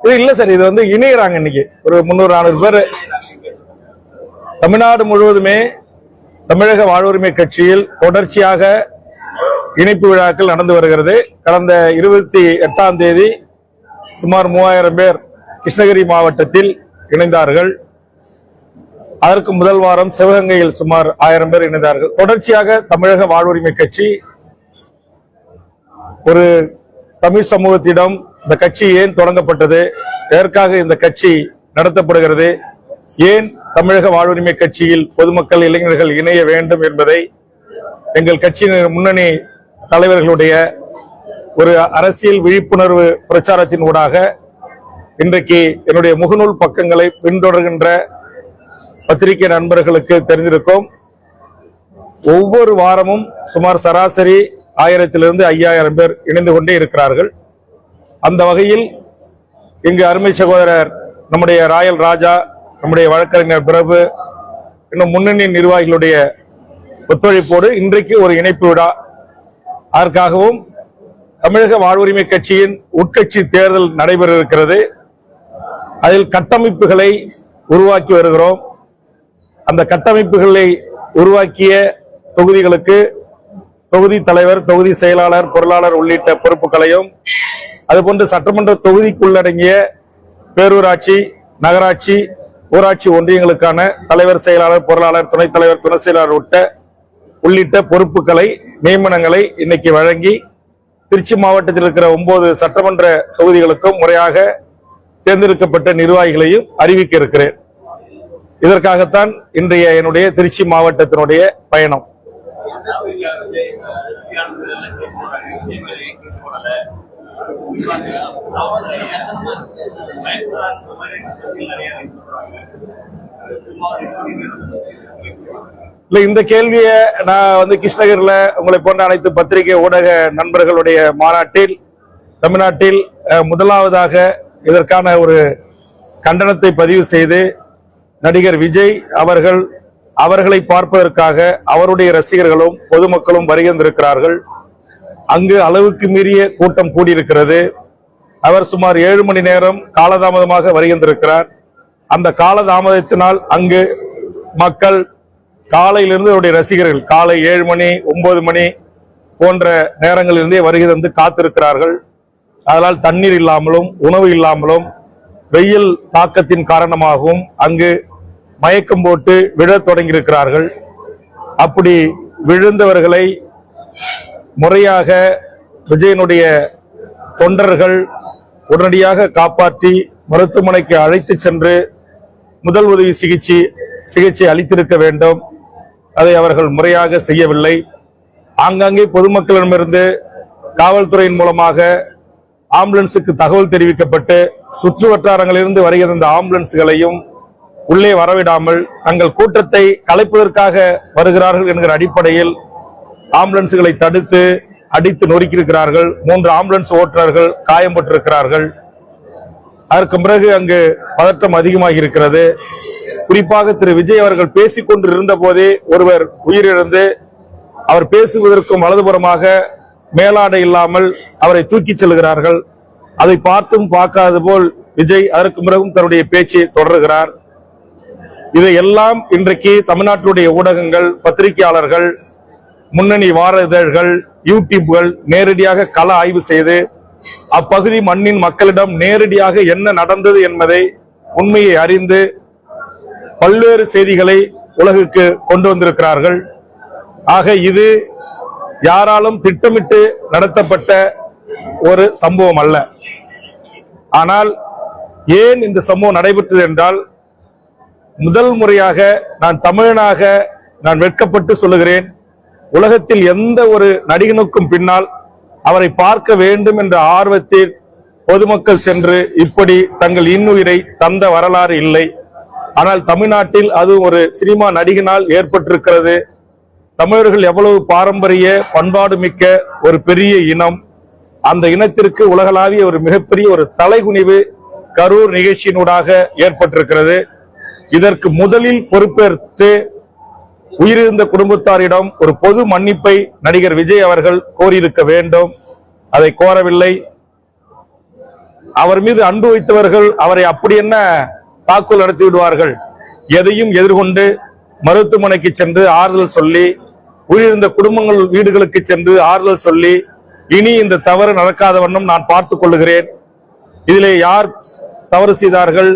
இது இல்ல சார், இது வந்து இணையறாங்க. இன்னைக்கு ஒரு 300-400 பேர் தமிழ்நாடு முழுவதுமே தமிழக வாழ்வுரிமை கட்சியில் தொடர்ச்சியாக இணைப்பு விழாக்கள் நடந்து வருகிறது. கடந்த 28ஆம் தேதி சுமார் 3000 பேர் கிருஷ்ணகிரி மாவட்டத்தில் இணைந்தார்கள். அதற்கு முதல் வாரம் சிவகங்கையில் சுமார் 1000 பேர் இணைந்தார்கள். தொடர்ச்சியாக தமிழக வாழ்வுரிமை கட்சி ஒரு தமிழ் சமூகத்திடம் இந்த கட்சி ஏன் தொடங்கப்பட்டது, எதற்காக இந்த கட்சி நடத்தப்படுகிறது, ஏன் தமிழக வாழ்வுரிமை கட்சியில் பொதுமக்கள் இளைஞர்கள் இணைய வேண்டும் என்பதை எங்கள் கட்சியின் முன்னணி தலைவர்களுடைய ஒரு அரசியல் விழிப்புணர்வு பிரச்சாரத்தின் ஊடாக இன்றைக்கு என்னுடைய முகநூல் பக்கங்களை பின்தொடர்கின்ற பத்திரிகை நண்பர்களுக்கு தெரிந்திருக்கும். ஒவ்வொரு வாரமும் சுமார் சராசரி 1000 - 5000 பேர் இணைந்து கொண்டே இருக்கிறார்கள். அந்த வகையில் இங்கு அருமை சகோதரர் நம்முடைய ராயல் ராஜா, நம்முடைய வழக்கறிஞர் பிரபு, இன்னும் முன்னணி நிர்வாகிகளுடைய ஒத்துழைப்போடு இன்றைக்கு ஒரு இணைப்பு விழா. அதற்காகவும் தமிழக வாழ்வுரிமை கட்சியின் உட்கட்சி தேர்தல் நடைபெற இருக்கிறது. அதில் கட்டமைப்புகளை உருவாக்கி வருகிறோம். அந்த கட்டமைப்புகளை உருவாக்கிய தொகுதிகளுக்கு தொகுதி தலைவர், தொகுதி செயலாளர், பொருளாளர் உள்ளிட்ட பொறுப்புகளையும், அதுபோன்று சட்டமன்ற தொகுதிக்குள்ளடங்கிய பேரூராட்சி, நகராட்சி, ஊராட்சி ஒன்றியங்களுக்கான தலைவர், செயலாளர், பொருளாளர், துணைத் தலைவர், துணை செயலாளர் உள்ளிட்ட பொறுப்புகளை, நியமனங்களை இன்னைக்கு வழங்கி திருச்சி மாவட்டத்தில் இருக்கிற 9 சட்டமன்ற தொகுதிகளுக்கும் முறையாக தேர்ந்தெடுக்கப்பட்ட நிர்வாகிகளையும் அறிவிக்க இருக்கிறேன். இதற்காகத்தான் இன்றைய என்னுடைய திருச்சி மாவட்டத்தினுடைய பயணம். இல்ல, இந்த கேள்வியை நான் வந்து கிருஷ்ணகிரியில உங்களை போன்ற அனைத்து பத்திரிகை ஊடக நண்பர்களுடைய மாநாட்டில் தமிழ்நாட்டில் முதலாவதாக இதற்கான ஒரு கண்டனத்தை பதிவு செய்து நடிகர் விஜய் அவர்களை பார்ப்பதற்காக அவருடைய ரசிகர்களும் பொதுமக்களும் வருகின்றிருக்கிறார்கள். அங்கு அளவுக்கு மீறிய கூட்டம் கூடியிருக்கிறது. அவர் சுமார் 7 மணி நேரம் காலதாமதமாக வருகின்றிருக்கிறார். அந்த காலதாமதத்தினால் அங்கு மக்கள் காலையிலிருந்து அவருடைய ரசிகர்கள் காலை 7 மணி 9 மணி போன்ற நேரங்களிலிருந்தே வருகை தந்து காத்திருக்கிறார்கள். அதனால் தண்ணீர் இல்லாமலும் உணவு இல்லாமலும் வெயில் தாக்கத்தின் காரணமாகவும் அங்கு மயக்கம் போட்டு விழத் தொடங்கியிருக்கிறார்கள். அப்படி விழுந்தவர்களை முறையாக விஜயனுடைய தொண்டர்கள் உடனடியாக காப்பாற்றி மருத்துவமனைக்கு அழைத்து சென்று முதல் உதவி சிகிச்சை அளித்திருக்க வேண்டும். அதை அவர்கள் முறையாக செய்யவில்லை. ஆங்காங்கே பொதுமக்களிடமிருந்து காவல்துறையின் மூலமாக ஆம்புலன்ஸுக்கு தகவல் தெரிவிக்கப்பட்டு சுற்று வட்டாரங்களிலிருந்து வருகிற இந்த ஆம்புலன்ஸ்களையும் உள்ளே வரவிடாமல் தங்கள் கூட்டத்தை கலைப்பதற்காக வருகிறார்கள் என்கிற அடிப்படையில் ஆம்புலன்ஸ்களை தடுத்து அடித்து நொறுக்கியிருக்கிறார்கள். 3 ஆம்புலன்ஸ் ஓட்டுநர்கள் காயம்பட்டிருக்கிறார்கள். அதற்கு பிறகு அங்கு பதற்றம் அதிகமாகி இருக்கிறது. குறிப்பாக திரு விஜய் அவர்கள் பேசிக் கொண்டு இருந்த போதே ஒருவர் உயிரிழந்து, அவர் பேசுவதற்கும் வலதுபுறமாக மேலாடை இல்லாமல் அவரை தூக்கிச் செல்கிறார்கள். அதை பார்த்தும் பார்க்காது போல் விஜய் அதற்கு பிறகும் தன்னுடைய பேச்சை தொடர்கிறார். இதையெல்லாம் இன்றைக்கு தமிழ்நாட்டுடைய ஊடகங்கள், பத்திரிகையாளர்கள், முன்னணி வார இதழ்கள், யூடியூப்கள் நேரடியாக கள ஆய்வு செய்து அப்பகுதி மண்ணின் மக்களிடம் நேரடியாக என்ன நடந்தது என்பதை உண்மையை அறிந்து பல்வேறு செய்திகளை உலகுக்கு கொண்டு வந்திருக்கிறார்கள். ஆக இது யாராலும் திட்டமிட்டு நடத்தப்பட்ட ஒரு சம்பவம் அல்ல. ஆனால் ஏன் இந்த சம்பவம் நடைபெற்றது என்றால், முதல் முறையாக நான் தமிழனாக நான் வெட்கப்பட்டு சொல்லுகிறேன், உலகத்தில் எந்த ஒரு நடிகனுக்கும் பின்னால் அவரை பார்க்க வேண்டும் என்ற ஆர்வத்தில் பொதுமக்கள் சென்று இப்படி தங்கள் இன்னுயிரை தந்த வரலாறு இல்லை. ஆனால் தமிழ்நாட்டில் அது ஒரு சினிமா நடிகனால் ஏற்பட்டிருக்கிறது. தமிழர்கள் எவ்வளவு பாரம்பரிய பண்பாடு மிக்க ஒரு பெரிய இனம். அந்த இனத்திற்கு உலகளாவிய ஒரு மிகப்பெரிய ஒரு தலைகுனிவு கரூர் நிகழ்ச்சியினூடாக ஏற்பட்டிருக்கிறது. இதற்கு முதலில் பொறுப்பேற்று உயிரிழந்த குடும்பத்தாரிடம் ஒரு பொது மன்னிப்பை நடிகர் விஜய் அவர்கள் கோரியிருக்க வேண்டும். அதை கோரவில்லை. அவர் மீது அன்பு வைத்தவர்கள் அவரை அப்படி என்ன தாக்குதல் நடத்தி விடுவார்கள்? எதையும் எதிர்கொண்டு மருத்துவமனைக்கு சென்று ஆறுதல் சொல்லி, உயிரிழந்த குடும்பங்கள் வீடுகளுக்கு சென்று ஆறுதல் சொல்லி, இனி இந்த தவறு நடக்காத வண்ணம் நான் பார்த்துக் கொள்ளுகிறேன், இதிலே யார் தவறு செய்தார்கள்,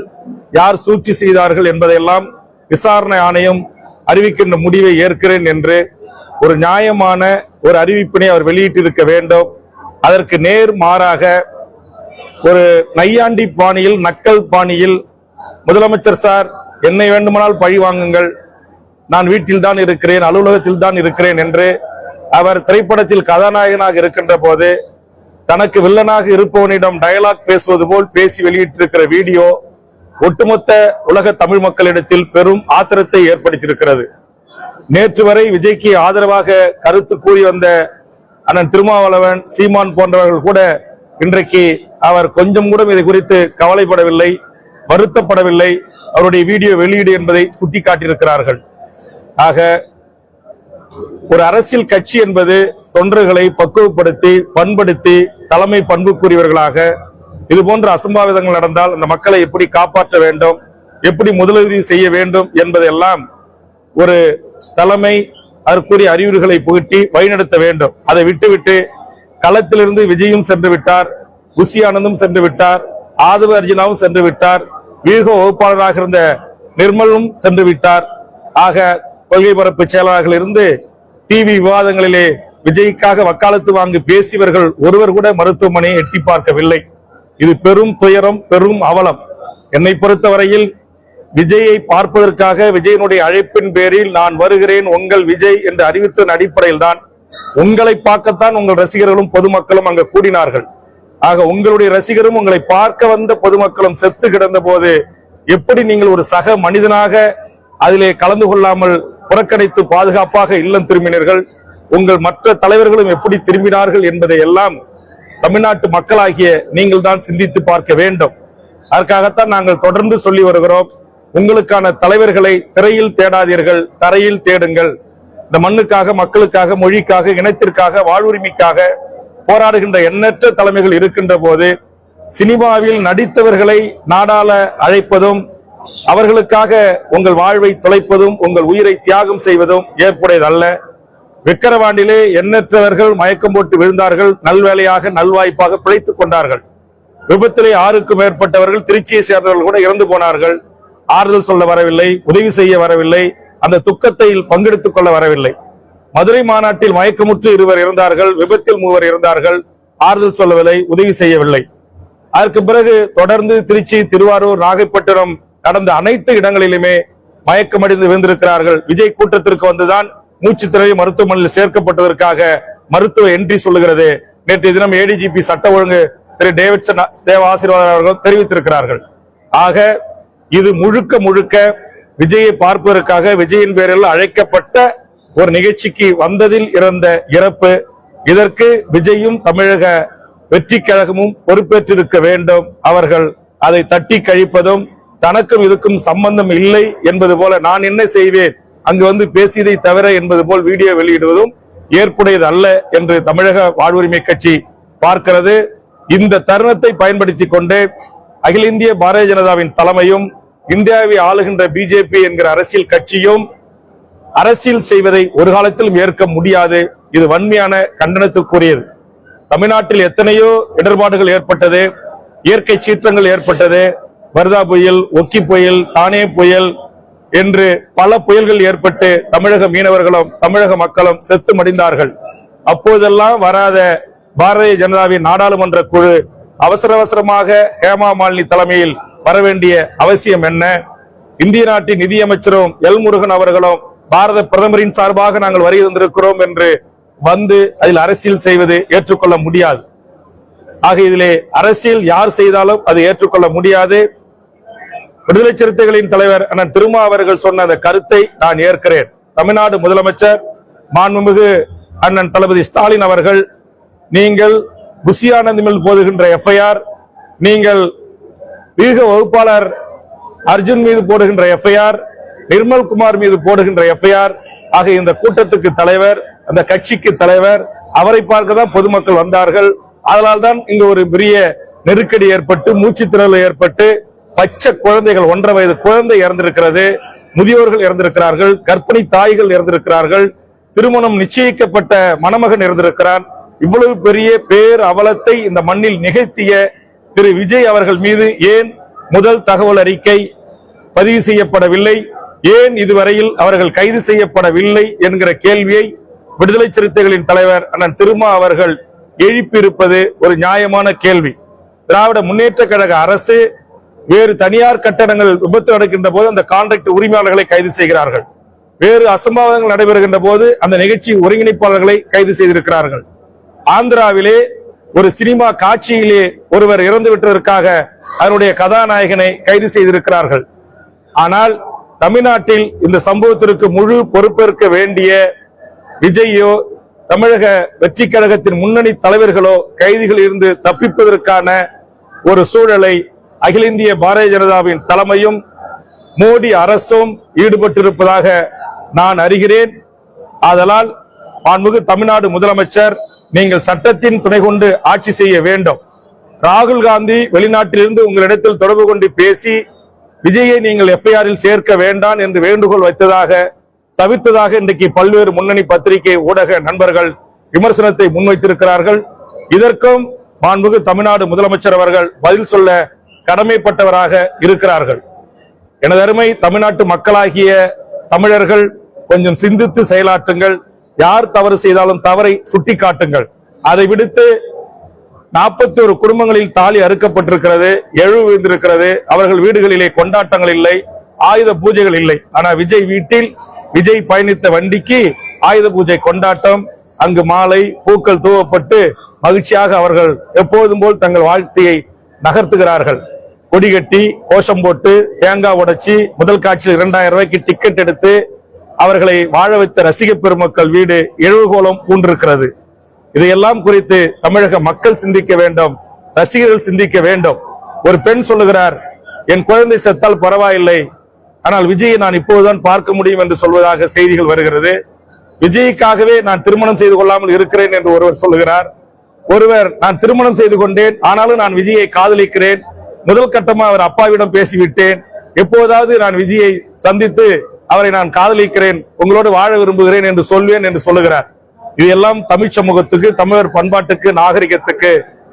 யார் சூழ்ச்சி செய்தார்கள் என்பதையெல்லாம் விசாரணை ஆணையம் அறிவிக்கின்ற முடிவை ஏற்கிறேன் என்று ஒரு நியாயமான ஒரு அறிவிப்பினை அவர் வெளியிட்டிருக்க வேண்டும். அதற்கு நேர் மாறாக ஒரு நையாண்டி பாணியில், நக்கல் பாணியில், முதலமைச்சர் சார் என்னை வேண்டுமானால் பழி வாங்குங்கள், நான் வீட்டில் தான் இருக்கிறேன், அலுவலகத்தில் தான் இருக்கிறேன் என்று அவர் திரைப்படத்தில் கதாநாயகனாக இருக்கின்ற போது தனக்கு வில்லனாக இருப்பவனிடம் டயலாக் பேசுவது போல் பேசி வெளியிட்டிருக்கிற வீடியோ ஒட்டுமொத்த உலக தமிழ் மக்களிடத்தில் பெரும் ஆத்திரத்தை ஏற்படுத்தியிருக்கிறது. நேற்று வரை விஜய்க்கு ஆதரவாக கருத்து கூறி வந்த அண்ணன் திருமாவளவன், சீமான் போன்றவர்கள் கூட இன்றைக்கு அவர் கொஞ்சம் கூட இதை குறித்து கவலைப்படவில்லை, வருத்தப்படவில்லை. அவருடைய வீடியோ வெளியீடு என்பதை சுட்டிக்காட்டியிருக்கிறார்கள். ஆக ஒரு அரசியல் கட்சி என்பது தொண்டர்களை பக்குவப்படுத்தி, பண்படுத்தி, தலைமை பண்புக்குரியவர்களாக இது போன்ற அசம்பாவிதங்கள் நடந்தால் அந்த மக்களை எப்படி காப்பாற்ற வேண்டும், எப்படி முதலுதவி செய்ய வேண்டும் என்பதெல்லாம் ஒரு தலைமை அதற்குரிய அறிவுரைகளை புகட்டி வழிநடத்த வேண்டும். அதை விட்டுவிட்டு களத்திலிருந்து விஜயும் சென்று விட்டார், புசி ஆனந்தும் சென்று விட்டார், ஆதவ அர்ஜுனாவும் சென்று விட்டார், வியூக வகுப்பாளராக இருந்த நிர்மலும் சென்று விட்டார். ஆக கொள்கை பரப்பு செயலாளர்கள் இருந்து டிவி விவாதங்களிலே விஜய்க்காக வக்காலத்து வாங்கி பேசியவர்கள் ஒருவர் கூட மருத்துவமனையை எட்டி பார்க்கவில்லை. இது பெரும் துயரம், பெரும் அவலம். என்னை பொறுத்தவரையில் விஜயை பார்ப்பதற்காக விஜயனுடைய அழைப்பின் பேரில் நான் வருகிறேன் உங்கள் விஜய் என்று அறிவித்ததன் அடிப்படையில் தான் உங்களை பார்க்கத்தான் உங்கள் ரசிகர்களும் பொதுமக்களும் அங்கு கூடினார்கள். ஆக உங்களுடைய ரசிகரும் உங்களை பார்க்க வந்த பொதுமக்களும் செத்து கிடந்த போது எப்படி நீங்கள் ஒரு சக மனிதனாக அதிலே கலந்து கொள்ளாமல் புறக்கணித்து பாதுகாப்பாக இல்லம் திரும்பினீர்கள்? உங்கள் மற்ற தலைவர்களும் எப்படி திரும்பினார்கள் என்பதை எல்லாம் தமிழ்நாட்டு மக்களாகிய நீங்கள் தான் சிந்தித்து பார்க்க வேண்டும். அதற்காகத்தான் நாங்கள் தொடர்ந்து சொல்லி வருகிறோம், உங்களுக்கான தலைவர்களை திரையில் தேடாதீர்கள், தரையில் தேடுங்கள். இந்த மண்ணுக்காக, மக்களுக்காக, மொழிக்காக, இனத்திற்காக, வாழ்வுரிமைக்காக போராடுகின்ற எண்ணற்ற தலைமைகள் இருக்கின்ற போது சினிமாவில் நடித்தவர்களை நாடாள அழைப்பதும், அவர்களுக்காக உங்கள் வாழ்வை தொலைப்பதும், உங்கள் உயிரை தியாகம் செய்வதும் ஏற்புடையதல்ல. விக்கிரவாண்டிலே எண்ணற்றவர்கள் மயக்கம் போட்டு விழுந்தார்கள், நல்வேளையாக நல்வாய்ப்பாக பிழைத்துக் கொண்டார்கள். விபத்திலே 6க்கும் மேற்பட்டவர்கள் திருச்சியை சேர்ந்தவர்கள் கூட இறந்து போனார்கள். ஆறுதல் சொல்ல வரவில்லை, உதவி செய்ய வரவில்லை, அந்த துக்கத்தை பங்கெடுத்துக் கொள்ள வரவில்லை. மதுரை மாநாட்டில் மயக்கமுற்று 2 இருந்தார்கள், விபத்தில் 3 இருந்தார்கள், ஆறுதல் சொல்லவில்லை, உதவி செய்யவில்லை. அதற்கு பிறகு தொடர்ந்து திருச்சி, திருவாரூர், நாகைப்பட்டினம் நடந்த அனைத்து இடங்களிலுமே மயக்கமடைந்து விழுந்திருக்கிறார்கள். விஜய் கூட்டத்திற்கு வந்துதான் மூச்சு திணறி மருத்துவமனையில் சேர்க்கப்பட்டதற்காக மருத்துவ என்ட்ரி சொல்லுகிறது. நேற்றைய தினம் ஏடிஜிபி சட்ட ஒழுங்கு திரு டேவிட்சன் தேவ ஆசீர்வாதம் அவர்கள் தெரிவித்திருக்கிறார்கள். ஆக இது முழுக்க முழுக்க விஜயை பார்ப்பதற்காக விஜயின் பேரில் அழைக்கப்பட்ட ஒரு நிகழ்ச்சிக்கு வந்ததில் இருந்த இறப்பு. இதற்கு விஜயும் தமிழக வெற்றி கழகமும் பொறுப்பேற்றிருக்க வேண்டும். அவர்கள் அதை தட்டி கழிப்பதும், தனக்கும் இதுக்கும் சம்பந்தம் இல்லை என்பது போல, நான் என்ன செய்வேன் அங்கு வந்து பேசியதை தவிர என்பது போல் வீடியோ வெளியிடுவதும் ஏற்புடையது அல்ல என்று தமிழக வாழ்வுரிமை கட்சி பார்க்கிறது. இந்த தருணத்தை பயன்படுத்திக் கொண்டு அகில இந்திய பாரதிய ஜனதாவின் தலைமையும் இந்தியாவை ஆளுகின்ற பிஜேபி என்கிற அரசியல் கட்சியும் அரசியல் செய்வதை ஒரு காலத்திலும் ஏற்க முடியாது. இது வன்மையான கண்டனத்துக்குரியது. தமிழ்நாட்டில் எத்தனையோ இடர்பாடுகள் ஏற்பட்டது, இயற்கை சீற்றங்கள் ஏற்பட்டது. வர்தா புயல், ஒக்கி புயல், தானே புயல் என்று பல புயல்கள் ஏற்பட்டு தமிழக மீனவர்களும் தமிழக மக்களும் செத்து மடிந்தார்கள். அப்போதெல்லாம் வராத பாரதிய ஜனதாவின் நாடாளுமன்ற குழு அவசரமாக ஹேமா மாலினி தலைமையில் வரவேண்டிய அவசியம் என்ன? இந்திய நாட்டின் நிதியமைச்சரும் எல் முருகன் அவர்களும் பாரத பிரதமரின் சார்பாக நாங்கள் வருகை தந்திருக்கிறோம் என்று வந்து அதில் அரசியல் செய்வது ஏற்றுக்கொள்ள முடியாது. ஆக இதிலே அரசியல் யார் செய்தாலும் அது ஏற்றுக்கொள்ள முடியாது. விடுதலை சிறுத்தைகளின் தலைவர் அண்ணன் திருமா அவர்கள் சொன்ன அந்த கருத்தை நான் ஏற்கிறேன். தமிழ்நாடு முதலமைச்சர் மாண்புமிகு அண்ணன் தளபதி ஸ்டாலின் அவர்கள், நீங்கள் புசி ஆனந்த் மேல் போடுகின்ற எஃப்ஐஆர், நீங்கள் வீக வகுப்பாளர் அர்ஜுன் மீது போடுகின்ற எஃப்ஐஆர், நிர்மல் குமார் மீது போடுகின்ற எஃப்ஐஆர், ஆக இந்த கூட்டத்துக்கு தலைவர், அந்த கட்சிக்கு தலைவர், அவரை பார்க்க தான் பொதுமக்கள் வந்தார்கள். அதனால்தான் இங்கு ஒரு பெரிய நெருக்கடி ஏற்பட்டு, மூச்சு திணறல் ஏற்பட்டு, பச்சை குழந்தைகள் 1.5 வயது குழந்தை இறந்திருக்கிறது, முதியோர்கள் இறந்திருக்கிறார்கள், கர்ப்பிணி தாய்கள் இறந்திருக்கிறார்கள், திருமணம் நிச்சயிக்கப்பட்ட மணமகன் இறந்திருக்கிறான். இவ்வளவு பெரிய பேர் அவலத்தை இந்த மண்ணில் நிகழ்த்திய திரு விஜய் அவர்கள் மீது ஏன் முதல் தகவல் அறிக்கை பதிவு செய்யப்படவில்லை? ஏன் இதுவரையில் அவர்கள் கைது செய்யப்படவில்லை என்கிற கேள்வியை விடுதலை சிறுத்தைகளின் தலைவர் அண்ணன் திருமா அவர்கள் எழுப்பியிருப்பது ஒரு நியாயமான கேள்வி. திராவிட முன்னேற்ற கழக அரசு வேறு தனியார் கட்டடங்கள் விபத்து நடக்கின்ற போது அந்த கான்ட்ராக்ட் உரிமையாளர்களை கைது செய்கிறார்கள். வேறு அசம்பாவிதங்கள் நடைபெறுகின்ற போது அந்த நிகழ்ச்சி ஒருங்கிணைப்பாளர்களை கைது செய்திருக்கிறார்கள். ஆந்திராவிலே ஒரு சினிமா காட்சியிலே ஒருவர் இறந்து விட்டதற்காக அதனுடைய கதாநாயகனை கைது செய்திருக்கிறார்கள். ஆனால் தமிழ்நாட்டில் இந்த சம்பவத்திற்கு முழு பொறுப்பேற்க வேண்டிய விஜயோ தமிழக வெற்றி கழகத்தின் முன்னணி தலைவர்களோ கைதிகள் இருந்து தப்பிப்பதற்கான ஒரு சூழலை அகில இந்திய பாரதிய ஜனதாவின் தலைமையும் மோடி அரசும் ஈடுபட்டிருப்பதாக நான் அறிகிறேன். ஆதலால் மாண்புமிகு தமிழ்நாடு முதலமைச்சர், நீங்கள் சட்டத்தின் துணை கொண்டு ஆட்சி செய்ய வேண்டும். ராகுல் காந்தி வெளிநாட்டிலிருந்து உங்களிடத்தில் தொடர்பு கொண்டு பேசி விஜயை நீங்கள் எஃப்ஐஆரில் சேர்க்க வேண்டாம் என்று வேண்டுகோள் வைத்ததாக தவிர்த்ததாக இன்றைக்கு பல்வேறு முன்னணி பத்திரிகை ஊடக நண்பர்கள் விமர்சனத்தை முன்வைத்திருக்கிறார்கள். இதற்கும் மாண்புமிகு தமிழ்நாடு முதலமைச்சர் அவர்கள் பதில் சொல்ல கடமைப்பட்டவராக இருக்கிறார்கள். எனது அருமை தமிழ்நாட்டு மக்களாகிய தமிழர்கள், கொஞ்சம் சிந்தித்து செயலாற்றுங்கள். யார் தவறு செய்தாலும் தவறை சுட்டிக்காட்டுங்கள். அதை விடுத்து 41 குடும்பங்களில் தாலி அறுக்கப்பட்டிருக்கிறது, எழுந்திருக்கிறது. அவர்கள் வீடுகளிலே கொண்டாட்டங்கள் இல்லை, ஆயுத பூஜைகள் இல்லை. ஆனா விஜய் வீட்டில் விஜய் பயணித்த வண்டிக்கு ஆயுத பூஜை கொண்டாட்டம். அங்கு மாலை பூக்கள் தூவப்பட்டு மகிழ்ச்சியாக அவர்கள் எப்போதும் போல் தங்கள் வாழ்க்கையை நகர்த்துகிறார்கள். கொடிகட்டி கோஷம் போட்டு தேங்காய் உடைச்சி முதல் காட்சியில் 2000 ரூபாய்க்கு டிக்கெட் எடுத்து அவர்களை வாழ வைத்த ரசிக பெருமக்கள் வீடு எழுவுகோலம் பூண்டிருக்கிறது. இதையெல்லாம் குறித்து தமிழக மக்கள் சிந்திக்க வேண்டும், ரசிகர்கள் சிந்திக்க வேண்டும். ஒரு பெண் சொல்லுகிறார், என் குழந்தை செத்தால் பரவாயில்லை, ஆனால் விஜயை நான் இப்போதுதான் பார்க்க முடியும் என்று சொல்வதாக செய்திகள் வருகிறது. விஜய்க்காகவே நான் திருமணம் செய்து கொள்ளாமல் இருக்கிறேன் என்று ஒருவர் சொல்லுகிறார். ஒருவர், நான் திருமணம் செய்து கொண்டேன், ஆனாலும் நான் விஜயை காதலிக்கிறேன், முதல் கட்டமா அவர் அப்பாவிடம் பேசிவிட்டேன், எப்போதாவது நான் விஜயை சந்தித்து அவரை நான் காதலிக்கிறேன், உங்களோடு வாழ விரும்புகிறேன் என்று சொல்வேன் என்று சொல்லுகிறார். இதெல்லாம் தமிழ் சமூகத்துக்கு, தமிழர் பண்பாட்டுக்கு, நாகரிகத்துக்கு,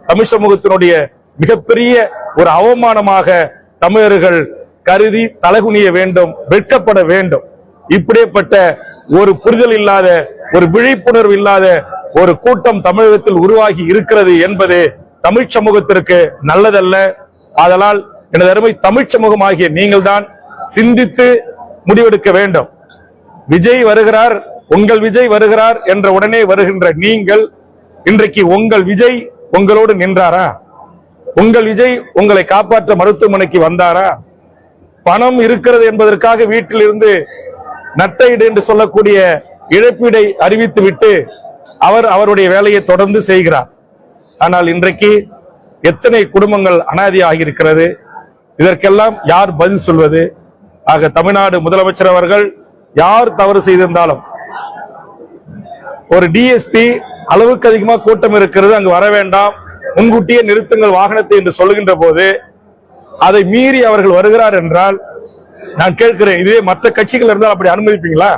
தமிழ் சமூகத்தினுடைய மிகப்பெரிய ஒரு அவமானமாக தமிழர்கள் கருதி தலைகுனிய வேண்டும், வெட்கப்பட வேண்டும். இப்படிப்பட்ட ஒரு புரிதல் இல்லாத, ஒரு விழிப்புணர்வு இல்லாத ஒரு கூட்டம் தமிழகத்தில் உருவாகி இருக்கிறது என்பது தமிழ் சமூகத்திற்கு நல்லதல்ல. ஆதலால் எனது அருமை தமிழ் சமூகம் ஆகிய நீங்கள் தான் சிந்தித்து முடிவெடுக்க வேண்டும். விஜய் வருகிறார், உங்கள் விஜய் வருகிறார் என்ற உடனே வருகின்ற நீங்கள் இன்றைக்கு உங்கள் விஜய் உங்களோடு நின்றாரா? உங்கள் விஜய் உங்களை காப்பாற்ற மருத்துவமனைக்கு வந்தாரா? பணம் இருக்கிறது என்பதற்காக வீட்டில் இருந்து நட்டையீடு என்று சொல்லக்கூடிய இழப்பீடை அறிவித்து விட்டு அவர் அவருடைய வேலையை தொடர்ந்து செய்கிறார். ஆனால் இன்றைக்கு எத்தனை குடும்பங்கள் அனாதையாகி இருக்கிறது? இதற்கெல்லாம் யார் பதில் சொல்வது? ஆக தமிழ்நாடு முதலமைச்சர் அவர்கள் யார் தவறு செய்திருந்தாலும், ஒரு டிஎஸ்பி அளவுக்கு அதிகமாக கூட்டம் இருக்கிறது, அங்கு வர வேண்டாம், முன்கூட்டியே நிறுத்துங்கள் வாகனத்தை என்று சொல்லுகின்ற போது அதை மீறி அவர்கள் வருகிறார் என்றால் நான் கேட்கிறேன், இதுவே மற்ற கட்சிகள் இருந்தால் அப்படி அனுமதிப்பீங்களா?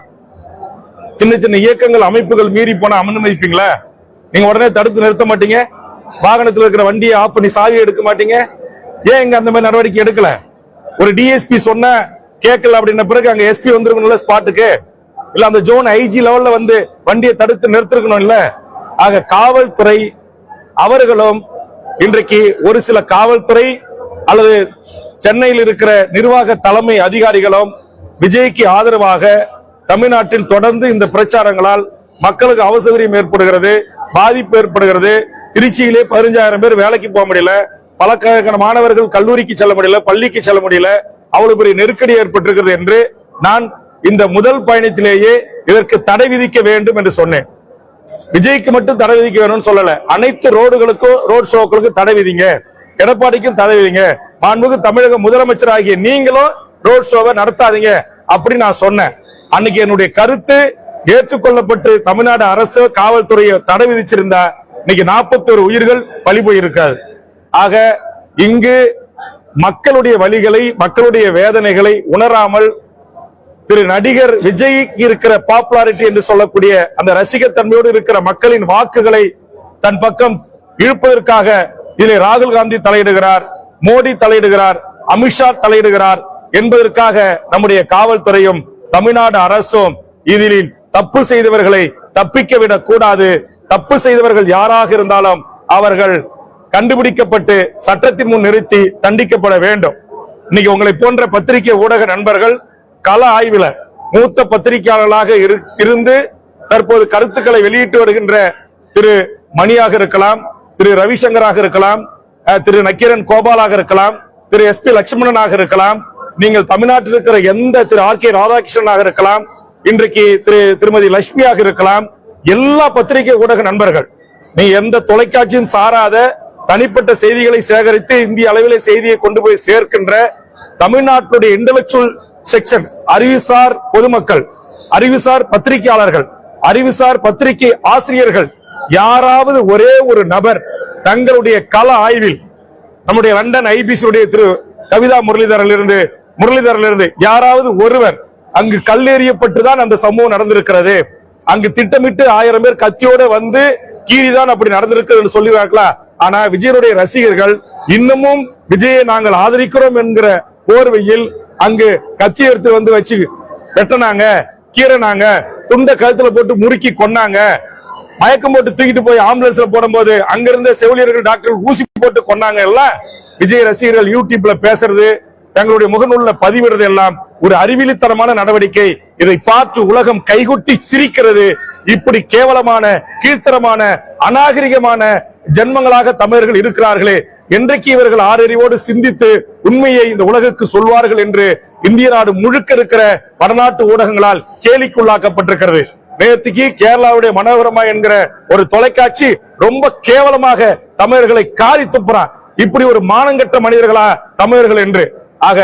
சின்ன சின்ன இயக்கங்கள், அமைப்புகள் மீறி போனா அனுமதிப்பீங்களா? நீங்க உடனே தடுத்து நிறுத்த மாட்டீங்க? வாகனத்தில் இருக்கிற வண்டியை ஆஃப் பண்ணி சாவி எடுக்க மாட்டீங்க? ஏன் இங்க அந்த மாதிரி நடவடிக்கை எடுக்கல? ஒரு டிஎஸ்பி சொன்ன கேட்கல அப்படின்ன பிறகு அங்க எஸ்பி வந்திருக்கணும்ல ஸ்பாட்டுக்கு, இல்ல அந்த ஜோன் ஐஜி லெவல்ல வந்து வண்டியை தடுத்து நிறுத்திருக்கணும் இல்ல? ஆக காவல்துறை அவர்களும் இன்றைக்கு ஒரு சில காவல்துறை அல்லது சென்னையில் இருக்கிற நிர்வாக தலைமை அதிகாரிகளும் விஜய்க்கு ஆதரவாக தமிழ்நாட்டில் தொடர்ந்து இந்த பிரச்சாரங்களால் மக்களுக்கு அவசரம் ஏற்படுகிறது, பாதிப்பு ஏற்படுகிறது. திருச்சியிலே 15,000 பேர் வேலைக்கு போக முடியல, பல மாணவர்கள் கல்லூரிக்கு செல்ல முடியல, பள்ளிக்கு செல்ல முடியல, அவ்வளவு பெரிய நெருக்கடி ஏற்பட்டிருக்கிறது என்று நான் இந்த முதல் பயணத்திலேயே இதற்கு தடை விதிக்க வேண்டும் என்று சொன்னேன். விஜய்க்கு மட்டும் தடை விதிக்க வேணும்னு சொல்லல, அனைத்து ரோடுகளுக்கும், ரோட் ஷோக்களுக்கும் தடை விதிங்க, எடப்பாடிக்கும் தடை விதிங்க, மாண்புமிகு தமிழக முதலமைச்சர் ஆகிய நீங்களும் ரோட் ஷோவை நடத்தாதீங்க அப்படி நான் சொன்னேன். அன்னைக்கு என்னுடைய கருத்து ஏற்றுக்கொள்ளப்பட்டு தமிழ்நாடு அரசு காவல்துறையை தடை விதிச்சிருந்தா இன்னைக்கு 41 உயிர்கள் பலி போயிருக்காது. ஆக இங்கு மக்களுடைய வலிகளை, மக்களுடைய வேதனைகளை உணராமல் திரு நடிகர் விஜய் இருக்கிற பாப்புலாரிட்டி என்று சொல்லக்கூடிய அந்த ரசிகத்தன்மையோடு இருக்கிற மக்களின் வாக்குகளை தன் பக்கம் இழுப்பதற்காக இதில் ராகுல் காந்தி தலையிடுகிறார், மோடி தலையிடுகிறார், அமித்ஷா தலையிடுகிறார் என்பதற்காக நம்முடைய காவல்துறையும் தமிழ்நாடு அரசும் இதில் தப்பு செய்தவர்களை தப்பிக்க விடக் கூடாது. தப்பு செய்தவர்கள் யாராக இருந்தாலும் அவர்கள் கண்டுபிடிக்கப்பட்டு சட்டத்தின் முன் நிறுத்தி தண்டிக்கப்பட வேண்டும். இன்னைக்கு உங்களை போன்ற பத்திரிகை ஊடக நண்பர்கள் கள ஆய்வுல மூத்த பத்திரிகையாளர்களாக இருந்து தற்போது கருத்துக்களை வெளியிட்டு வருகின்ற திரு மணியாக இருக்கலாம், திரு ரவிசங்கராக இருக்கலாம், திரு நக்கீரன் கோபாலாக இருக்கலாம், திரு SP லட்சுமணனாக இருக்கலாம், நீங்கள் தமிழ்நாட்டில் இருக்கிற எந்த திரு RK ராதாகிருஷ்ணனாக இருக்கலாம், இன்றைக்கு திருமதி லட்சுமியாக இருக்கலாம், எல்லா பத்திரிகை ஊடக நண்பர்கள் நீ எந்த தொலைக்காட்சியும் சாராத தனிப்பட்ட செய்திகளை சேகரித்து இந்திய அளவிலே செய்தியை கொண்டு போய் சேர்க்கின்ற தமிழ்நாட்டுடைய இன்டெலெக்சுவல் செக்ஷன், அறிவுசார் பொதுமக்கள், அறிவுசார் பத்திரிகையாளர்கள், அறிவுசார் பத்திரிகை ஆசிரியர்கள், யாராவது ஒரே ஒரு நபர் தங்களுடைய கள ஆய்வில் நம்முடைய லண்டன் IBC திரு கவிதா முரளிதரிலிருந்து யாராவது ஒருவர் அங்கு கல்லெறியப்பட்டுதான் அந்த சம்பவம் நடந்திருக்கிறது, அங்கு திட்டமிட்டு 1000 பேர் கத்தியோட வந்து கீரிதான் அப்படி நடந்திருக்கிறது சொல்லுவார்களா? ஆனா விஜயனுடைய ரசிகர்கள் இன்னமும் விஜயை நாங்கள் ஆதரிக்கிறோம் என்கிற போர்வையில் அங்கு கத்தி எடுத்து வந்து வச்சு வெட்டினாங்க, கீரனாங்க, துண்ட கழுத்துல போட்டு முறுக்கி கொன்னாங்க, மயக்கம் போட்டு தூக்கிட்டு போய் ஆம்புலன்ஸ்ல போடும்போது அங்கிருந்த செவிலியர்கள் டாக்டர்கள் ஊசி போட்டு கொன்னாங்க. எல்லாம் விஜய் ரசிகர்கள் யூடியூப்ல பேசுறது, தங்களுடைய முகநூல்ல பதிவிடுறது எல்லாம் ஒரு அறிவிலித்தனமான நடவடிக்கை. இதை பார்த்து உலகம் கைகொட்டி சிரிக்கிறது. இப்படி கேவலமான, கீழ்த்தரமான, அநாகரிகமான ஜென்மங்களாக தமிழர்கள் இருக்கிறார்களே, என்றைக்கு இவர்கள் ஆறறிவோடு சிந்தித்து உண்மையை இந்த உலகுக்கு சொல்வார்கள் என்று இந்திய நாடு முழுக்க இருக்கிற வடநாட்டு ஊடகங்களால் கேலிக்குள்ளாக்கப்பட்டிருக்கிறது. நேற்றுக்கு கேரளாவுடைய மனோரமா என்கிற ஒரு தொலைக்காட்சி ரொம்ப கேவலமாக தமிழர்களை காரி துப்புறான். இப்படி ஒரு மானங்கட்ட மனிதர்களா தமிழர்கள் என்று. ஆக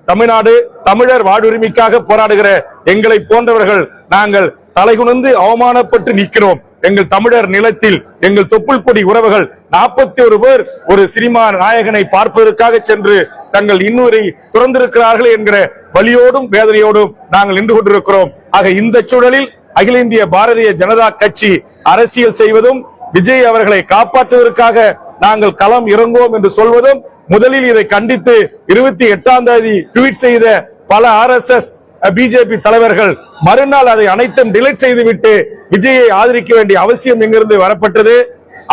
தமிழ்நாடு தமிழர் வாழ்வுரிமைக்காக போராடுகிற எங்களை போன்றவர்கள் நாங்கள் தலைகுனிந்து அவமானப்பட்டு நிற்கிறோம். எங்கள் தமிழர் நிலத்தில் எங்கள் தொப்புள் கொடி உறவுகள் 41 பேர் ஒரு சினிமா நாயகனை பார்ப்பதற்காக சென்று தங்கள் இன்னுரை துறந்திருக்கிறார்கள் என்கிற வலியோடும் வேதனையோடும் நாங்கள் நின்று கொண்டிருக்கிறோம். ஆக இந்த சூழலில் அகில இந்திய பாரதிய ஜனதா கட்சி அரசியல் செய்வதும் விஜய் அவர்களை காப்பாற்றுவதற்காக நாங்கள் களம் இறங்குவோம் என்று சொல்வதும், முதலில் இதை கண்டித்து 28ஆம் தேதி ட்வீட் செய்த பல RSS BJP தலைவர்கள் மறுநாள் அதை அனைத்தும் டிலீட் செய்துவிட்டு விஜயை ஆதரிக்க வேண்டிய அவசியம் எங்கிருந்து வரப்பட்டது.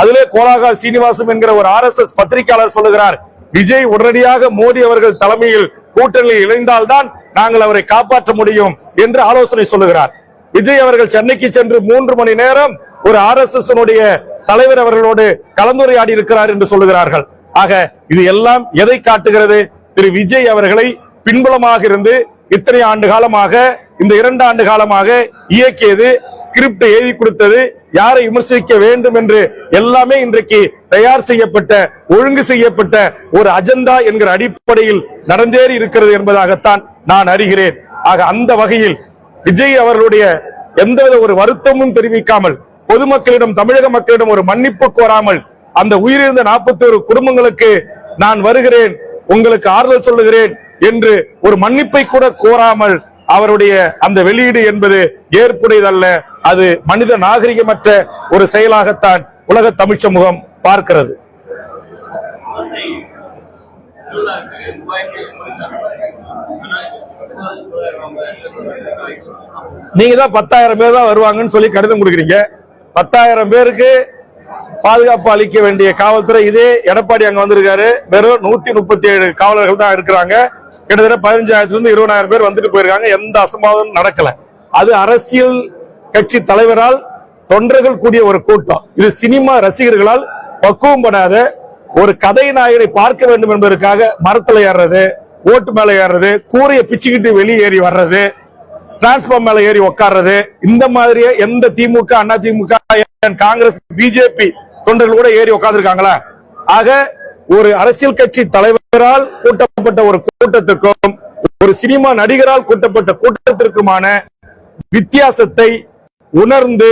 அதிலே கோலாகா சீனிவாசம் என்கிற ஒரு RSS பத்திரிகையாளர் சொல்லுகிறார், விஜய் உடனடியாக மோடி அவர்கள் தலைமையில் கூட்டணியில் இணைந்தால்தான் நாங்கள் அவரை காப்பாற்ற முடியும் என்று ஆலோசனை சொல்லுகிறார். விஜய் அவர்கள் சென்னைக்கு சென்று 3 மணி நேரம் ஒரு RSS தலைவர் அவர்களோடு கலந்துரையாடி இருக்கிறார் என்று சொல்லுகிறார்கள். ஆக இது எல்லாம் எதை காட்டுகிறது? திரு விஜய் அவர்களை பின்புலமாக இருந்து இத்தனை ஆண்டு காலமாக, இந்த 2 ஆண்டு காலமாக இயக்கியது, ஸ்கிரிப்ட் எழுதி கொடுத்தது, யாரை விமர்சிக்க வேண்டும் என்று எல்லாமே இன்றைக்கு தயார் செய்யப்பட்ட, ஒழுங்கு செய்யப்பட்ட ஒரு அஜெண்டா என்கிற அடிப்படையில் நடந்தேறி இருக்கிறது என்பதாகத்தான் நான் அறிகிறேன். ஆக அந்த வகையில் விஜய் அவர்களுடைய எந்தவித ஒரு வருத்தமும் தெரிவிக்காமல், பொதுமக்களிடம், தமிழக மக்களிடம் ஒரு மன்னிப்பு கோராமல், அந்த உயிரிழந்த 41 குடும்பங்களுக்கு நான் வருகிறேன், உங்களுக்கு ஆறுதல் சொல்லுகிறேன் என்று ஒரு மன்னிப்பை கூட கோராமல் அவருடைய அந்த வெளியீடு என்பது ஏற்புடையதல்ல. அது மனித நாகரிகமற்ற ஒரு செயலாகத்தான் உலக தமிழ் சமூகம் பார்க்கிறது. நீங்க தான் 10,000 பேர் தான் வருவாங்கன்னு சொல்லி கடிதம் கொடுக்குறீங்க. 10,000 பேருக்கு பாதுகாப்பு அளிக்க வேண்டிய காவல்துறை, இதே எடப்பாடி அங்க வந்திருக்காரு, வெறும் 137 காவலர்கள் தான் இருக்கிறாங்க. கிட்டத்தட்ட 15,000 இருந்து 20,000 பேர் வந்துட்டு போயிருக்காங்க. எந்த அசம்பாவிதமும் நடக்கல. அது அரசியல் கட்சி தலைவரால் தொண்டர்கள் கூடிய ஒரு கூட்டம். இது சினிமா ரசிகர்களால் பக்குவம் படாத ஒரு கதை நாயகனை பார்க்க வேண்டும் என்பதற்காக மரத்துல ஏறுறது, ஓட்டு மேல ஏறுறது, கூரையை பிச்சுக்கிட்டு வெளியேறி வர்றது, டிரான்ஸ்பார்ம் மேல ஏறி உட்கார்றது, இந்த மாதிரியே எந்த திமுக, அண்ணா திமுக, காங்கிரஸ், பிஜேபி தொண்டர்கள் கூட ஏறி உட்கார்ந்துருக்காங்களா? ஆக ஒரு அரசியல் கட்சி தலைவரால் கூட்டப்பட்ட ஒரு கூட்டத்திற்கும் ஒரு சினிமா நடிகரால் கூட்டப்பட்ட கூட்டத்திற்குமான வித்தியாசத்தை உணர்ந்து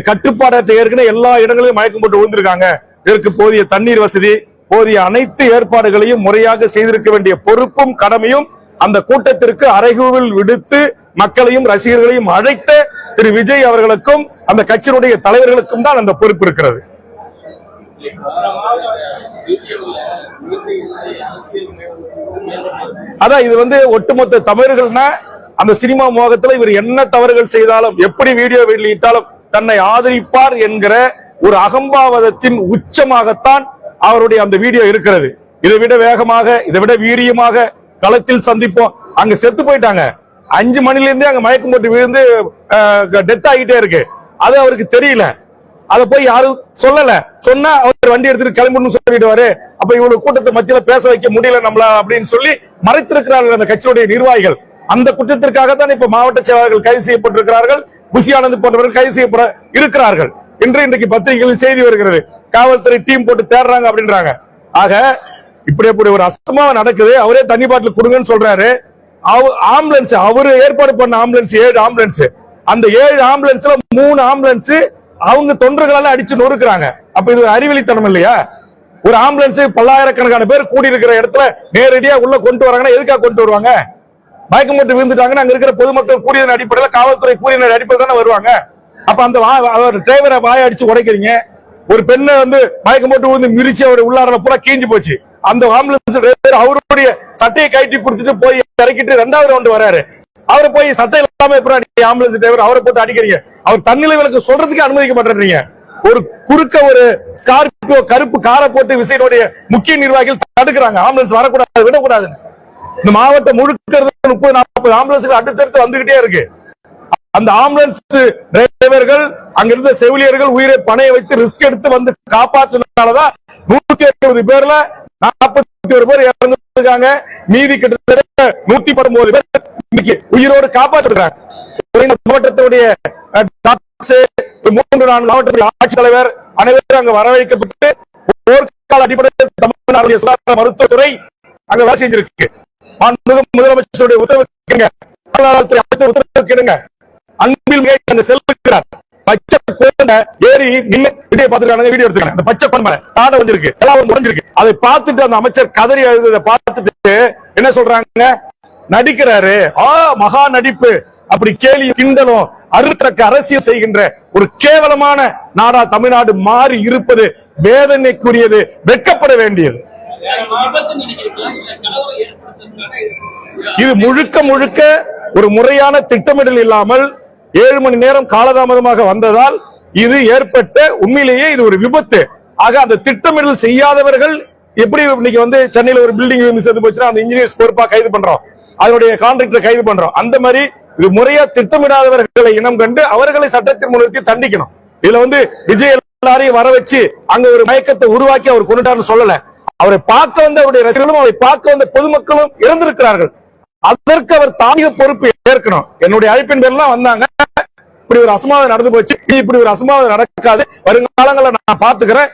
கட்டுப்பாடற்ற ஏற்கனவே எல்லா இடங்களிலும் மயக்கம் போட்டு விழுந்திருக்காங்க. இதற்கு போதிய தண்ணீர் வசதி, போதிய அனைத்து ஏற்பாடுகளையும் முறையாக செய்திருக்க வேண்டிய பொறுப்பும் கடமையும் அந்த கூட்டத்திற்கு அறைகூவல் விடுத்து மக்களையும் ரசிகர்களையும் அழைத்த திரு விஜய் அவர்களுக்கும் அந்த கட்சியினுடைய தலைவர்களுக்கும் தான் அந்த பொறுப்பு இருக்கிறது. அதான் இது ஒட்டுமொத்த தமிழர்கள்னா அந்த சினிமா மோகத்துல இவர் என்ன தவறுகள் செய்தாலும் எப்படி வீடியோ வெளியிட்டாலும் தன்னை ஆதரிப்பார் என்கிற ஒரு அகம்பாவதத்தின் உச்சமாகத்தான் அவருடைய அந்த வீடியோ இருக்கிறது. இதை விட வேகமாக, இதை விட வீரியமாக களத்தில் சந்திப்போம். அங்க செத்து போயிட்டாங்க. 5 மணில இருந்தே அங்க மயக்கம் போட்டு விழுந்து டெத் ஆகிட்டே இருக்கு. அது அவருக்கு தெரியல. அதை போய் யாரும் சொல்லல. சொன்னா அவர் வண்டி எடுத்துட்டு கிளம்பணும்னு சொல்லிடுவாரு. அப்ப இவ்வளவு கூட்டத்தை மத்தியில பேச வைக்க முடியல நம்மள அப்படின்னு சொல்லி மறைத்திருக்கிறார்கள் அந்த கட்சியுடைய நிர்வாகிகள். அந்த குற்றத்திற்காகத்தான் இப்ப மாவட்ட செயலாளர்கள் கைது செய்யப்பட்டிருக்கிறார்கள். புசி ஆனந்த் போன்றவர்கள் கைது செய்யப்பட இருக்கிறார்கள் என்று இன்றைக்கு பத்திரிகைகளில் செய்தி வருகிறது. காவல்துறை டீம் போட்டு தேடுறாங்க அப்படின்றாங்க. ஆக இப்படி ஒரு அசம்பாவம் நடக்குது. அவரே தண்ணி பாட்டில் கொடுங்கன்னு சொல்றாரு. ஆம்புலன்ஸ் அவரு ஏற்பாடு பண்ண ஆம்புலன்ஸ் 7 ஆம்புலன்ஸ். அந்த 7 ஆம்புலன்ஸ்ல 3 ஆம்புலன்ஸ் அவங்க தொண்டர்களால அடிச்சு நொறுக்குறாங்க. அப்ப இது ஒரு அறிவிலித்தனம் இல்லையா? ஒரு ஆம்புலன்ஸ் பல்லாயிரக்கணக்கான பேர் கூடி இருக்கிற இடத்துல நேரடியா உள்ள கொண்டு வராங்கன்னா எதுக்காக கொண்டு வருவாங்க? மயக்கம் போட்டு விழுந்துட்டாங்கன்னா அங்க இருக்கிற பொதுமக்கள் கூறியதன் அடிப்படையில், காவல்துறை கூறியதன் அடிப்படையில் தானே வருவாங்க. அப்ப அந்த டிரைவரை வாய அடிச்சு உடைக்கிறீங்க. ஒரு பெண்ணை மயக்கம் போட்டு விழுந்து மிரிச்சு அவர் உள்ளார பூரா கீஞ்சு போச்சு. அந்த ஆம்புலன்ஸ் டிரைவர் அவருடைய சட்டையை கட்டி கொடுத்துட்டு போய் இறக்கிட்டு 2வது ரவுண்ட் வராரு. அவரை போய் சட்டை இல்லாம எப்படி ஆம்புலன்ஸ் டிரைவர் அவரை போட்டு அடிக்கிறீங்க? அவர் தன்னிலை விலக்கு சொல்றதுக்கு அனுமதிக்க மாட்டேன்றீங்க. ஒரு குறுக்க ஒரு ஸ்கார்பியோ கருப்பு காரை போட்டு விசையினுடைய முக்கிய நிர்வாகிகள் தடுக்கிறாங்க. ஆம்புலன்ஸ் வரக்கூடாது, விடக்கூடாது. இந்த மாவட்டம் முழுக்க 30-40 ஆம்புலன்ஸ்கள் அடுத்தடுத்து வந்துகிட்டே இருக்கு. அந்த ஆம்புலன்ஸ் டிரைவர்கள் அங்கிருந்த செவிலியர்கள் உயிரை பணைய வைத்து ரிஸ்க் எடுத்து வந்து காப்பாற்றினாலதான் 160 பேர்ல 41 பேர் இறந்துருக்காங்க. மீதி கிட்டத்தட்ட 119 பேர் இன்னைக்கு உயிரோடு காப்பாற்றிருக்காங்க. மாவட்டத்துடைய 3-4 மாவட்டத்தில் ஆட்சித்தலைவர் அனைவரும் அங்க வரவழைக்கப்பட்டு போர்க்கால அடிப்படையில் தமிழ்நாடு சுகாதார மருத்துவத்துறை அங்க வேலை செஞ்சிருக்கு. முதலமைச்சருடைய உத்தரவு அமைச்சர் உத்தரவு கேளுங்க. அன்பில் அங்க செல்லுகிறார். பச்சை குழந்தை ஏறி நின்று விஜய் பார்த்துருக்காங்க, வீடியோ எடுத்துக்காங்க. அந்த பச்சை பன்மலை தாட வந்திருக்கு, எல்லாம் முடிஞ்சிருக்கு. அதை பார்த்துட்டு அந்த அமைச்சர் கதறி எழுதுறதை பார்த்துட்டு என்ன சொல்றாங்க? நடிக்கிறாரு, மகா நடிப்பு, அப்படி கேலி கிண்டலும் அறுத்தக்க அரசியல் செய்கின்ற ஒரு கேவலமான நாடா தமிழ்நாடு மாறி இருப்பது வேதனைக்குரியது, வெட்கப்பட வேண்டியது. இது முழுக்க ஒரு முறையான திட்டமிடல் இல்லாமல் 7 மணி நேரம் காலதாமதமாக வந்ததால் இது ஏற்பட்ட உண்மையிலேயே இது ஒரு விபத்து. ஆக அந்த திட்டமிடல் செய்யாதவர்கள் எப்படி இன்னைக்கு சென்னையில ஒரு பில்டிங் சேர்ந்து போச்சுன்னா அந்த இன்ஜினியர்ஸ் பொறுப்பா கைது பண்றோம், அதனுடைய கான்ட்ராக்டரை கைது பண்றோம். அந்த மாதிரி இது முறையா திட்டமிடாதவர்களை இனம் கண்டு அவர்களை சட்டத்தின் முன்னிறுத்தி தண்டிக்கணும். இதுல விஜய் எல்லாரையும் வர வச்சு அங்க ஒரு மயக்கத்தை உருவாக்கி அவர் கொண்டுட்டாருன்னு சொல்லல. அவரை பார்க்க வந்த அவருடைய ரசிகர்களும் அவரை பார்க்க வந்த பொதுமக்களும் இறந்திருக்கிறார்கள். அதற்கு அவர் தாங்கிய பொறுப்பு ஏற்கணும். என்னுடைய அழைப்பின் பேர்லாம் வந்தாங்க. இப்படி ஒரு அசம்பாவிதம் நடந்து போச்சு, இப்படி ஒரு அசம்பாவிதம் நடக்காது, வருங்காலங்களில் நான் பார்த்துக்கிறேன்,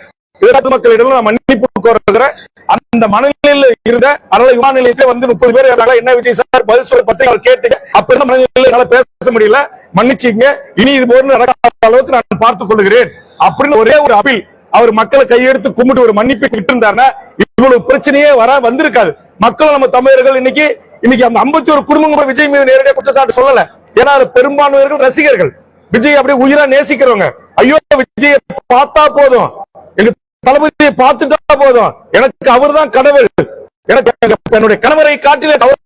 மக்களிடம் நான் மன்னிப்பு கோருகிறேன். அந்த மனநிலையில் இருந்த அரளை விமான நிலையத்தை 30 பேர் என்ன விஜய் சார் பதில் சொல்ல பத்திரிகை கேட்டு அப்ப மனநிலையில பேச முடியல, மன்னிச்சுங்க, இனி இது போன்று நடக்காத அளவுக்கு நான் பார்த்துக் கொள்கிறேன் அப்படின்னு ஒரே ஒரு அப்பீல் அவர் மக்களை கையெடுத்து கும்பிட்டு ஒரு மன்னிப்பு விட்டு இருந்தாருன்னா இவ்வளவு பிரச்சனையே வந்திருக்காது. மக்கள் நம்ம தமிழர்கள் இன்னைக்கு அந்த 51 குடும்பங்கள் விஜய் மீது நேரடியாக குற்றச்சாட்டு சொல்லல. ஏன்னா பெரும்பான்மையர்கள் ரசிகர்கள், விஜய் அப்படியே உயிரா நேசிக்கிறவங்க. ஐயோ விஜயை பார்த்தா போதும், எங்க தளபதியை பார்த்துட்டா போதும், எனக்கு அவர் தான் கடவுள், எனக்கு என்னுடைய கணவரை காட்டிலே அவர்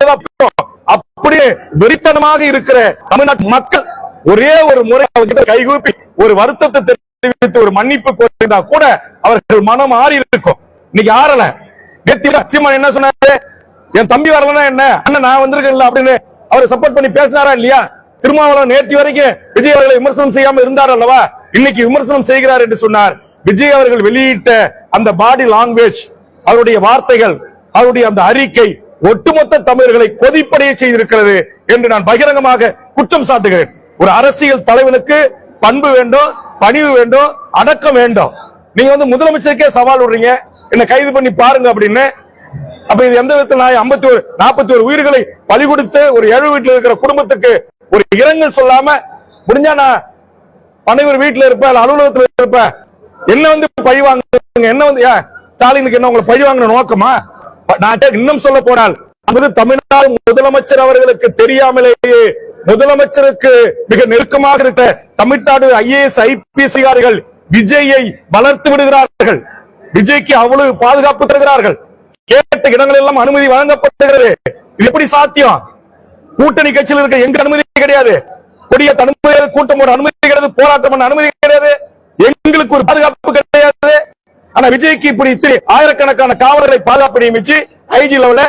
அப்படியே வெறித்தனமாக இருக்கிற தமிழ்நாட்டு மக்கள் ஒரே ஒரு முறை அவர்கிட்ட கைகூப்பி ஒரு வருத்தத்தை தெரிவித்து ஒரு மன்னிப்பு கோரிந்தா கூட அவர்கள் மனம் ஆறி இருக்கும். இன்னைக்கு ஆறல. நேற்று சீமான் என்ன சொன்னாரு? என் தம்பி வரலன்னா என்ன, அண்ணன் நான் வந்திருக்கேன் அப்படின்னு அவரை சப்போர்ட் பண்ணி பேசினாரா இல்லையா? திருமாவளவன் நேற்று வரைக்கும் விஜய் அவர்களை விமர்சனம் செய்யாம இருந்தார் அல்லவா? இன்னைக்கு விமர்சனம் செய்கிறார் என்று சொன்னார். விஜய் அவர்கள் வெளியிட்ட அந்த பாடி லாங்குவேஜ், அவருடைய வார்த்தைகள், அவருடைய அந்த அறிக்கை ஒட்டுமொத்த தமிழர்களை கொதிப்படைய செய்திருக்கிறது என்று நான் பகிரங்கமாக குற்றம் சாட்டுகிறேன். ஒரு அரசியல் தலைவனுக்கு பண்பு வேண்டும், பணிவு வேண்டும், அடக்கம் வேண்டும். நீங்க முதலமைச்சருக்கே சவால் விடுறீங்க, என்ன கைது பண்ணி பாருங்க அப்படின்னு. அப்ப இது எந்த விதத்தில் 41 உயிர்களை பலி கொடுத்து ஒரு 7 வீட்டில் இருக்கிற குடும்பத்துக்கு ஒரு இரங்கல் சொல்லாம முடிஞ்சா நான் பனையூர் வீட்டுல இருப்பேன், அலுவலகத்துல இருப்பேன், என்ன வந்து பழி வாங்க, என்ன வந்து ஸ்டாலினுக்கு என்ன உங்களை பழி வாங்கின நோக்கமா? நான் இன்னும் சொல்ல போனால் தமிழ்நாடு முதலமைச்சர் அவர்களுக்கு தெரியாமலேயே முதலமைச்சருக்கு மிக நெருக்கமாக இருக்க தமிழ்நாடு IAS IPS அதிகாரிகள் விஜயை வளர்த்து விடுகிறார்கள். விஜய்க்கு அவ்வளவு பாதுகாப்பு தருகிறார்கள். கேட்ட இடங்கள் எல்லாம் அனுமதி வழங்கப்படுகிறது. இது எப்படி சாத்தியம்? கூட்டணி கட்சியில் இருக்க எங்க அனுமதி கிடையாது, கொடிய அனுமதி, கூட்டம் போட அனுமதி கிடையாது, போராட்டம் பண்ண அனுமதி கிடையாது, எங்களுக்கு ஒரு பாதுகாப்பு கிடையாது. ஆனா விஜய்க்கு இப்படி ஆயிரக்கணக்கான காவலர்களை பாதுகாப்பு நியமிச்சு IG லெவல்ல,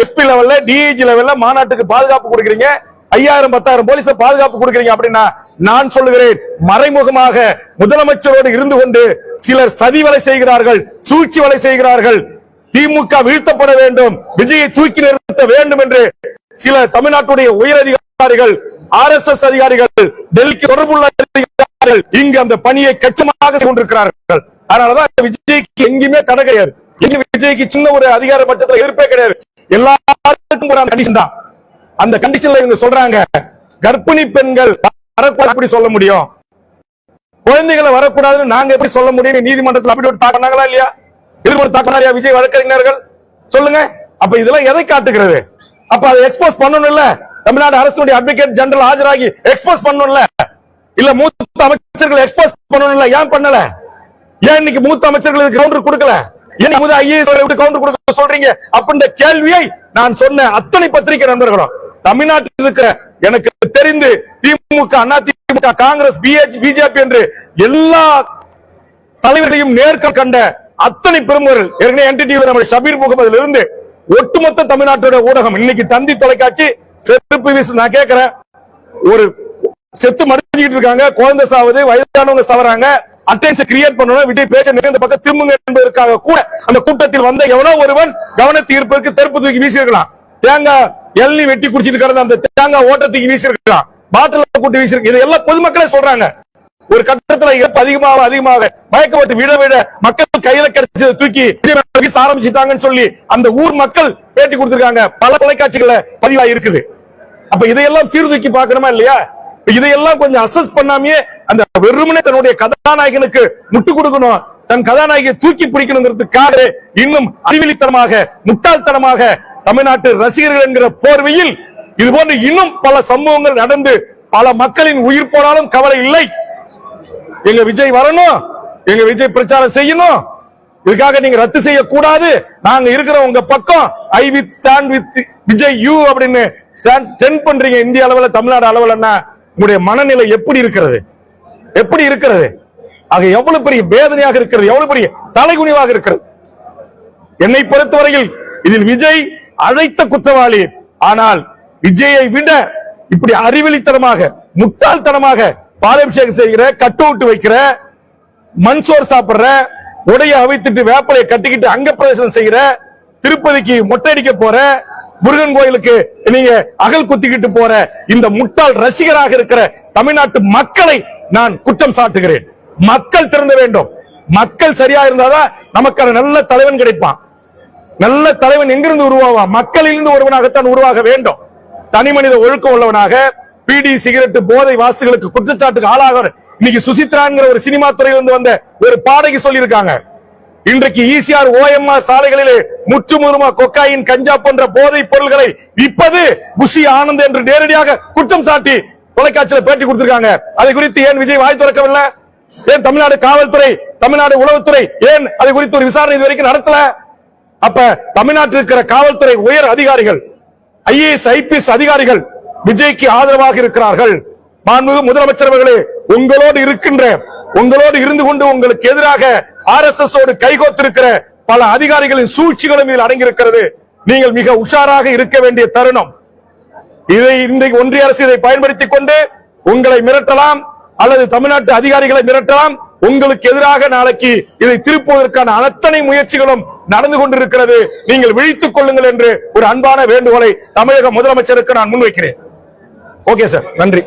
SP லெவல்ல, DIG லெவல்ல மாநாட்டுக்கு பாதுகாப்பு கொடுக்கிறீங்க, 5000-10,000 போலீஸ் பாதுகாப்பு கொடுக்கிறீங்க. அப்படின்னா நான் சொல்லுகிறேன், மறைமுகமாக முதலமைச்சரோடு இருந்து கொண்டு சிலர் சதி வலை செய்கிறார்கள், சூழ்ச்சி வலை செய்கிறார்கள். திமுக வீழ்த்தப்பட வேண்டும், விஜயை தூக்கி நிறுத்த வேண்டும் என்று சில தமிழ்நாட்டுடைய உயர் அதிகாரிகள், RSS அதிகாரிகள், டெல்லிக்கு தொடர்புள்ள அதிகாரிகள் இங்கு அந்த பணியை கச்சமாக கொண்டிருக்கிறார்கள். அதனாலதான் விஜய்க்கு எங்கேயுமே தடை கிடையாது. விஜய்க்கு சின்ன ஒரு அதிகார பட்சத்தில் எதிர்ப்பே கிடையாது. எல்லாருக்கும் ஒரு கண்டிஷன் தான். அந்த கண்டிஷன்ல இவங்க சொல்றாங்க, கர்ப்பிணி பெண்கள் வரக்கூடாது சொல்ல முடியும், குழந்தைகளை வரக்கூடாதுன்னு நாங்க எப்படி சொல்ல முடியும்? நீதிமன்றத்தில் அப்படி ஒரு தாக்கினாங்களா இல்லையா? எதிர்ப்பு தாக்கினாரியா விஜய் வழக்கறிஞர்கள்? சொல்லுங்க. அப்ப இதெல்லாம் எதை காட்டுகிறது? அப்ப அதை எக்ஸ்போஸ் பண்ணணும் இல்ல? தமிழ்நாடு அரசுடைய அட்வொகேட் ஜெனரல் ஆஜராகி எக்ஸ்போஸ் பண்ணணும்ல? இல்ல மூத்த அமைச்சர்கள் எக்ஸ்போஸ் பண்ணணும்ல? ஏன் பண்ணல? ஏன் இன்னைக்கு மூத்த அமைச்சர்களுக்கு கவுண்டர் கொடுக்கல? ஏன் IAS கவுண்டர் கொடுக்க சொல்றீங்க அப்படின்ற கேள்வியை நான் சொன்ன அத்தனை பத்திரிகை நண்பர்களும், தமிழ்நாட்டில் இருக்கிற எனக்கு தெரிந்து திமுக, அதிமுக, காங்கிரஸ், BJP என்று எல்லா தலைவர்களையும் நேர்காணல் கண்ட அத்தனை பிரமுகர்கள், ஏற்கனவே NTTV ஷபீர் முகமதுல இருந்து ஒட்டுமொத்த தமிழ்நாட்டோட ஊடகம், இன்னைக்கு தந்தி தொலைக்காட்சி செருப்பு வீசு. நான் கேட்கிறேன், ஒரு செத்து மடிஞ்சிட்டு இருக்காங்க, குழந்தை சாவது, வயதானவங்க சாவறாங்க, அட்டென்ஷன் கிரியேட் பண்ணணும், விஜய் பேச நிறைந்த பக்கம் திரும்புங்க என்பதற்காக கூட அந்த கூட்டத்தில் வந்த எவனோ ஒருவன் கவனத்தை ஈர்ப்பதற்கு தெருப்பு தூக்கி வீசியிருக்கலாம், தேங்காய் எள்ளி வெட்டி குடிச்சிட்டு கிடந்த அந்த தேங்காய் ஓட்டத்துக்கு வீசியிருக்கலாம், பாட்டில கூட்டி வீசியிருக்கு. இதெல்லாம் பொதுமக்களே சொல்றாங்க. ஒரு கட்டத்தில் அதிகமாக மயக்கப்பட்டு விட விட மக்கள் கையில கிடைச்சதை தூக்கி வீச ஆரம்பிச்சுட்டாங்கன்னு சொல்லி அந்த ஊர் மக்கள் பேட்டி கொடுத்திருக்காங்க. பல தொலைக்காட்சிகளை பதிவா இருக்குது. அப்ப இதையெல்லாம் சீர்தூக்கி பார்க்கணுமா இல்லையா? இதையெல்லாம் கொஞ்சம் அசஸ் பண்ணாமே அந்த வெறுமனே தன்னுடைய கதாநாயகனுக்கு முட்டு கொடுக்கணும், தன் கதாநாயகியை தூக்கி பிடிக்கணுங்கிறதுக்காக இன்னும் அறிவிலித்தனமாக, முட்டாள்தனமாக தமிழ்நாட்டு ரசிகர்கள் என்கிற போர்வையில் இது போன்று இன்னும் பல சம்பவங்கள் நடந்து பல மக்களின் உயிர் போனாலும் கவலை இல்லை. எங்க விஜய் வரணும், எங்க விஜய் பிரச்சாரம் செய்யணும், இதுக்காக நீங்க ரத்து செய்யக்கூடாது, நாங்க இருக்கிற உங்க பக்கம், I with stand with Vijay you அப்படின்னு ஸ்டாண்ட் பண்றீங்க இந்திய அளவில், தமிழ்நாடு அளவில், உங்களுடைய மனநிலை எப்படி இருக்கிறது? எப்படி இருக்கிறது? ஆக எவ்வளவு பெரிய வேதனையாக இருக்கிறது, எவ்வளவு பெரிய தலைகுனிவாக இருக்கிறது. என்னை பொறுத்தவரையில் இதில் விஜய் அழைத்த குற்றவாளி. ஆனால் விஜயை விட இப்படி அறிவிலித்தனமாக, முட்டாள்தனமாக பாலாபிஷேகம் செய்கிற, கட் அவுட் வைக்கிற, மண்சோர் சாப்பிடுற, உடைய அவித்துட்டு வேப்பலையை கட்டிக்கிட்டு அங்க பிரதேசம் செய்கிற, திருப்பதிக்கு மொட்டையடிக்க போற, முருகன் கோயிலுக்கு நீங்க அகல் குத்திக்கிட்டு போற இந்த முட்டாள் ரசிகராக இருக்கிற தமிழ்நாட்டு மக்களை நான் குற்றம் சாட்டுகிறேன். மக்கள் திறந்த வேண்டும். மக்கள் சரியா இருந்தாதான் நமக்கான நல்ல தலைவன் கிடைப்பான். நல்ல தலைவன் எங்கிருந்து உருவாவான்? மக்களிலிருந்து ஒருவனாகத்தான் உருவாக வேண்டும். தனி மனித ஒழுக்கம் உள்ளவனாக, பீடி சிகரெட் போதை வாசுகளுக்கு குற்றச்சாட்டுக்கு ஆளாக இன்னைக்கு சுசித்ராங்கிற ஒரு சினிமா துறையிலிருந்து வந்த ஒரு பாடகி சொல்லியிருக்காங்க, இன்றைக்கு ECR OMR சாலைகளிலே முற்றுமுறுமா கொக்காயின், கஞ்சா போன்ற போதை பொருள்களை விற்பது புஷி ஆனந்த் என்று நேரடியாக குற்றம் சாட்டி தொலைக்காட்சியில் பேட்டி கொடுத்திருக்காங்க. அதை குறித்து ஏன் விஜய் வாய் திறக்கவில்லை? ஏன் தமிழ்நாடு காவல்துறை, தமிழ்நாடு உளவுத்துறை ஏன் அதை குறித்து ஒரு விசாரணை இதுவரைக்கும் நடத்தல? அப்ப தமிழ்நாட்டில் இருக்கிற காவல்துறை உயர் அதிகாரிகள், IAS IPS அதிகாரிகள் விஜய்க்கு ஆதரவாக இருக்கிறார்கள். மாண்புமிகு முதலமைச்சர் அவர்களே, உங்களோடு இருக்கின்ற, உங்களோடு இருந்து கொண்டு உங்களுக்கு எதிராக RSS ஓடு கைகோத்திருக்கிற பல அதிகாரிகளின் சூழ்ச்சிகளும் இதில் அடங்கியிருக்கிறது. நீங்கள் மிக உஷாராக இருக்க வேண்டிய தருணம். இதை இன்றைக்கு ஒன்றிய அரசு இதை பயன்படுத்திக் கொண்டு உங்களை மிரட்டலாம், அல்லது தமிழ்நாட்டு அதிகாரிகளை மிரட்டலாம். உங்களுக்கு எதிராக நாளைக்கு இதை திருப்புவதற்கான அத்தனை முயற்சிகளும் நடந்து கொண்டிருக்கிறது. நீங்கள் விழித்துக் கொள்ளுங்கள் என்று ஒரு அன்பான வேண்டுகோளை தமிழக முதலமைச்சருக்கு நான் முன்வைக்கிறேன். ஓகே சார், நன்றி.